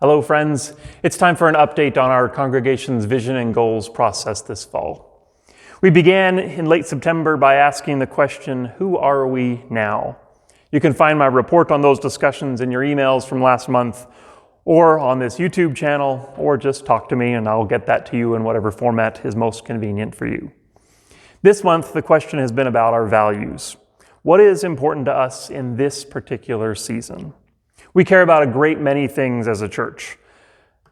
Hello friends, it's time for an update on our congregation's vision and goals process this fall. We began in late September by asking the question, who are we now? You can find my report on those discussions in your emails from last month, or on this YouTube channel, or just talk to me and I'll get that to you in whatever format is most convenient for you. This month, the question has been about our values. What is important to us in this particular season? We care about a great many things as a church,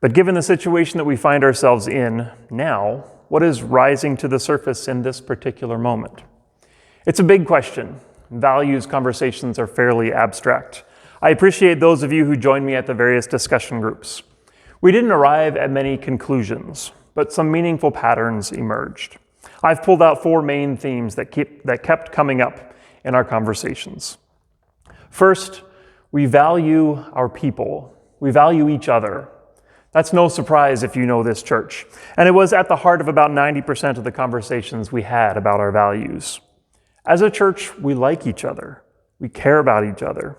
but given the situation that we find ourselves in now, what is rising to the surface in this particular moment? It's a big question. Values conversations are fairly abstract. I appreciate those of you who joined me at the various discussion groups. We didn't arrive at many conclusions, but some meaningful patterns emerged. I've pulled out four main themes that kept coming up in our conversations. First, we value our people. We value each other. That's no surprise if you know this church. And it was at the heart of about 90% of the conversations we had about our values. As a church, we like each other. We care about each other.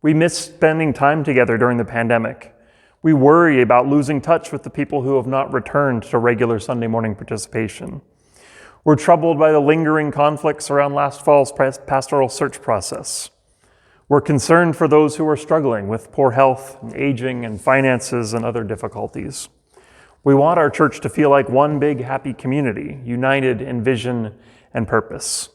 We miss spending time together during the pandemic. We worry about losing touch with the people who have not returned to regular Sunday morning participation. We're troubled by the lingering conflicts around last fall's pastoral search process. We're concerned for those who are struggling with poor health, and aging, and finances, and other difficulties. We want our church to feel like one big happy community, united in vision and purpose.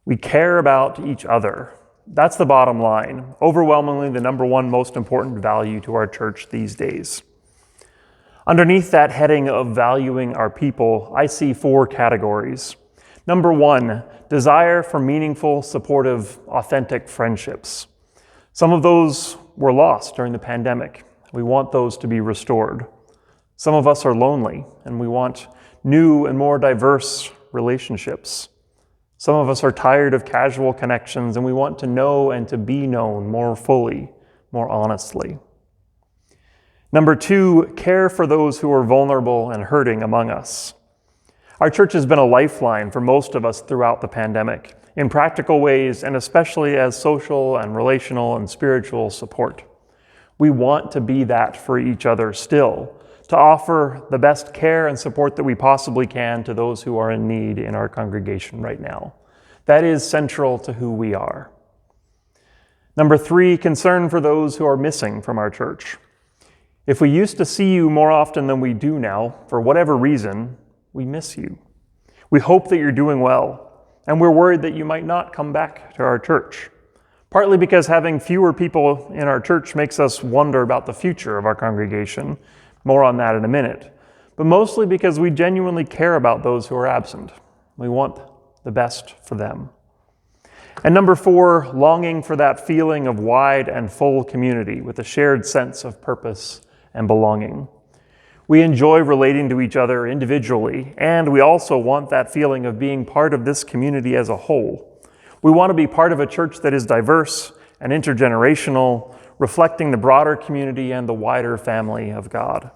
We care about each other. That's the bottom line, overwhelmingly the number one most important value to our church these days. Underneath that heading of valuing our people, I see four categories. Number one, desire for meaningful, supportive, authentic friendships. Some of those were lost during the pandemic. We want those to be restored. Some of us are lonely, and we want new and more diverse relationships. Some of us are tired of casual connections, and we want to know and to be known more fully, more honestly. Number two, care for those who are vulnerable and hurting among us. Our church has been a lifeline for most of us throughout the pandemic, in practical ways and especially as social and relational and spiritual support. We want to be that for each other still, to offer the best care and support that we possibly can to those who are in need in our congregation right now. That is central to who we are. Number three, concern for those who are missing from our church. If we used to see you more often than we do now, for whatever reason, we miss you. We hope that you're doing well, and we're worried that you might not come back to our church. Partly because having fewer people in our church makes us wonder about the future of our congregation. More on that in a minute. But mostly because we genuinely care about those who are absent. We want the best for them. And number four, longing for that feeling of wide and full community with a shared sense of purpose and belonging. We enjoy relating to each other individually, and we also want that feeling of being part of this community as a whole. We want to be part of a church that is diverse and intergenerational, reflecting the broader community and the wider family of God.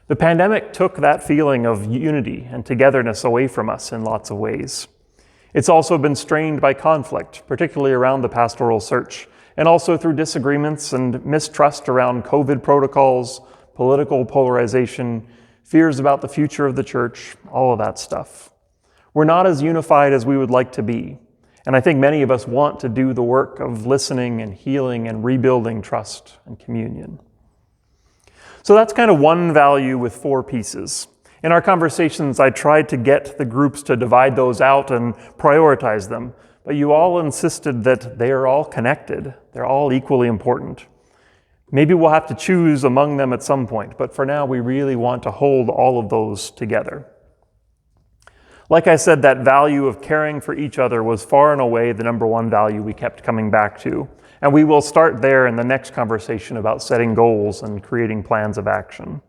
The pandemic took that feeling of unity and togetherness away from us in lots of ways. It's also been strained by conflict, particularly around the pastoral search, and also through disagreements and mistrust around COVID protocols, political polarization, fears about the future of the church, all of that stuff. We're not as unified as we would like to be, and I think many of us want to do the work of listening and healing and rebuilding trust and communion. So that's kind of one value with four pieces. In our conversations, I tried to get the groups to divide those out and prioritize them, but you all insisted that they are all connected. They're all equally important. Maybe we'll have to choose among them at some point, but for now, we really want to hold all of those together. Like I said, that value of caring for each other was far and away the number one value we kept coming back to, and we will start there in the next conversation about setting goals and creating plans of action.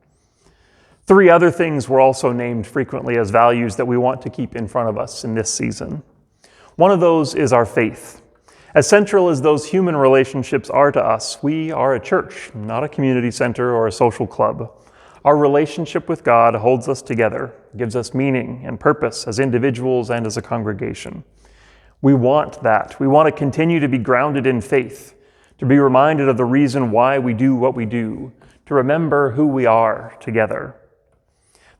Three other things were also named frequently as values that we want to keep in front of us in this season. One of those is our faith. As central as those human relationships are to us, we are a church, not a community center or a social club. Our relationship with God holds us together, gives us meaning and purpose as individuals and as a congregation. We want that. We want to continue to be grounded in faith, to be reminded of the reason why we do what we do, to remember who we are together.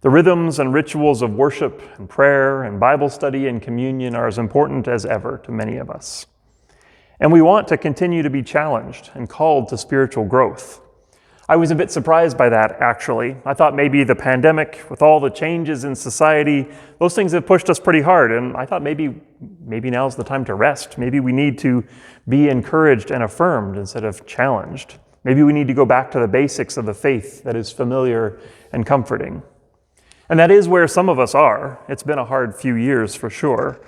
The rhythms and rituals of worship and prayer and Bible study and communion are as important as ever to many of us. And we want to continue to be challenged and called to spiritual growth. I was a bit surprised by that, actually. I thought maybe the pandemic, with all the changes in society, those things have pushed us pretty hard, and I thought maybe now's the time to rest. Maybe we need to be encouraged and affirmed instead of challenged. Maybe we need to go back to the basics of the faith that is familiar and comforting. And that is where some of us are. It's been a hard few years for sure.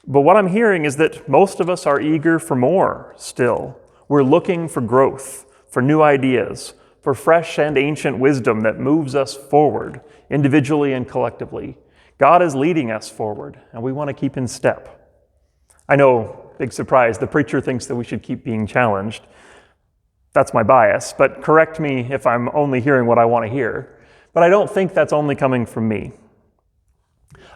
But what I'm hearing is that most of us are eager for more still. We're looking for growth, for new ideas, for fresh and ancient wisdom that moves us forward, individually and collectively. God is leading us forward, and we want to keep in step. I know, big surprise, the preacher thinks that we should keep being challenged. That's my bias, but correct me if I'm only hearing what I want to hear. But I don't think that's only coming from me.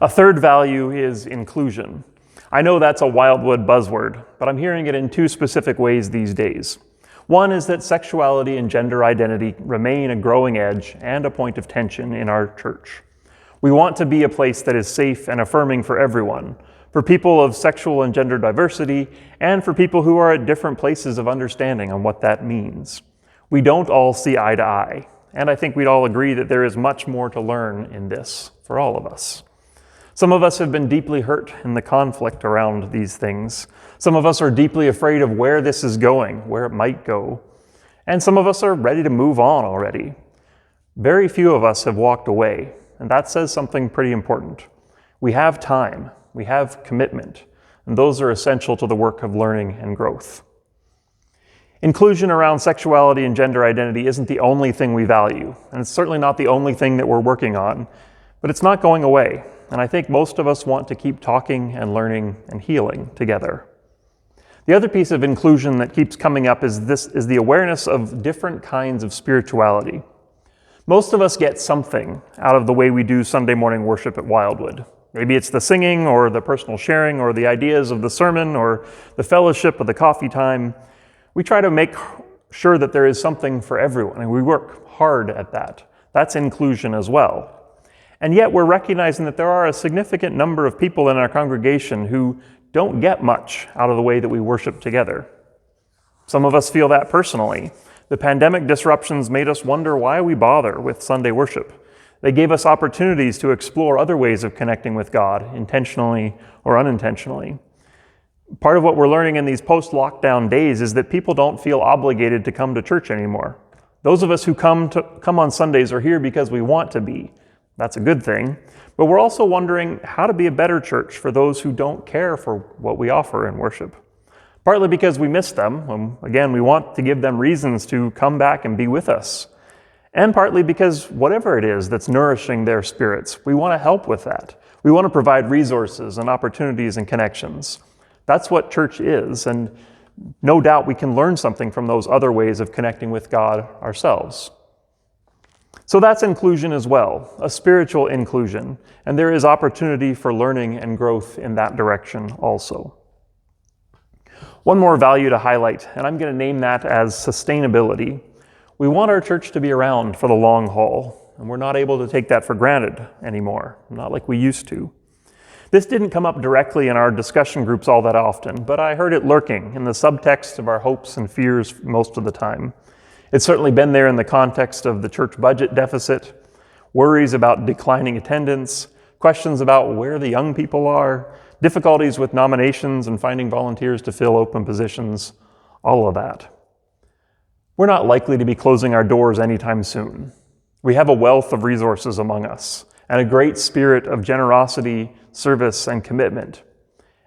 A third value is inclusion. I know that's a Wildwood buzzword, but I'm hearing it in two specific ways these days. One is that sexuality and gender identity remain a growing edge and a point of tension in our church. We want to be a place that is safe and affirming for everyone, for people of sexual and gender diversity, and for people who are at different places of understanding on what that means. We don't all see eye to eye, and I think we'd all agree that there is much more to learn in this for all of us. Some of us have been deeply hurt in the conflict around these things. Some of us are deeply afraid of where this is going, where it might go. And some of us are ready to move on already. Very few of us have walked away, and that says something pretty important. We have time, we have commitment, and those are essential to the work of learning and growth. Inclusion around sexuality and gender identity isn't the only thing we value, and it's certainly not the only thing that we're working on, but it's not going away. And I think most of us want to keep talking and learning and healing together. The other piece of inclusion that keeps coming up is the awareness of different kinds of spirituality. Most of us get something out of the way we do Sunday morning worship at Wildwood. Maybe it's the singing or the personal sharing or the ideas of the sermon or the fellowship of the coffee time. We try to make sure that there is something for everyone, and we work hard at that. That's inclusion as well. And yet we're recognizing that there are a significant number of people in our congregation who don't get much out of the way that we worship together. Some of us feel that personally. The pandemic disruptions made us wonder why we bother with Sunday worship. They gave us opportunities to explore other ways of connecting with God, intentionally or unintentionally. Part of what we're learning in these post-lockdown days is that people don't feel obligated to come to church anymore. Those of us who come on Sundays are here because we want to be. That's a good thing, but we're also wondering how to be a better church for those who don't care for what we offer in worship. Partly because we miss them, again, we want to give them reasons to come back and be with us. And partly because whatever it is that's nourishing their spirits, we want to help with that. We want to provide resources and opportunities and connections. That's what church is, and no doubt we can learn something from those other ways of connecting with God ourselves. So that's inclusion as well, a spiritual inclusion, and there is opportunity for learning and growth in that direction also. One more value to highlight, and I'm going to name that as sustainability. We want our church to be around for the long haul, and we're not able to take that for granted anymore, not like we used to. This didn't come up directly in our discussion groups all that often, but I heard it lurking in the subtext of our hopes and fears most of the time. It's certainly been there in the context of the church budget deficit, worries about declining attendance, questions about where the young people are, difficulties with nominations and finding volunteers to fill open positions, all of that. We're not likely to be closing our doors anytime soon. We have a wealth of resources among us and a great spirit of generosity, service, and commitment.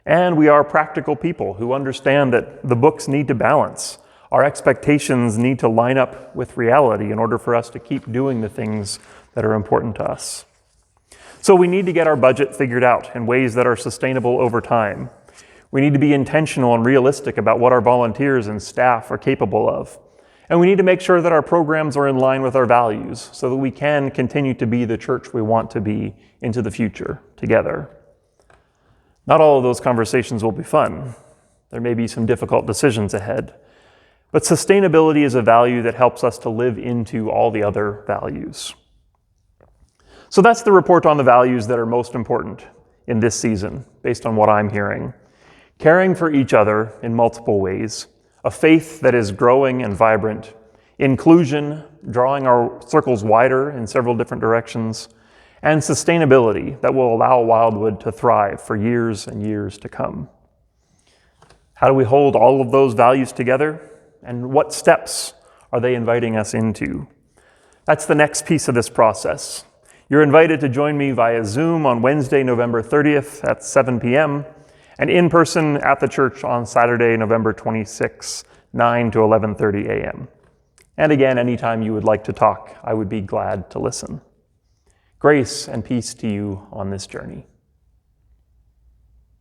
And we are practical people who understand that the books need to balance. Our expectations need to line up with reality in order for us to keep doing the things that are important to us. So we need to get our budget figured out in ways that are sustainable over time. We need to be intentional and realistic about what our volunteers and staff are capable of. And we need to make sure that our programs are in line with our values so that we can continue to be the church we want to be into the future together. Not all of those conversations will be fun. There may be some difficult decisions ahead. but sustainability is a value that helps us to live into all the other values. So that's the report on the values that are most important in this season, based on what I'm hearing. Caring for each other in multiple ways, a faith that is growing and vibrant, inclusion, drawing our circles wider in several different directions, and sustainability that will allow Wildwood to thrive for years and years to come. How do we hold all of those values together? And what steps are they inviting us into? That's the next piece of this process. You're invited to join me via Zoom on Wednesday, November 30th at 7 p.m. and in person at the church on Saturday, November 26th, 9 to 11:30 a.m. And again, anytime you would like to talk, I would be glad to listen. Grace and peace to you on this journey.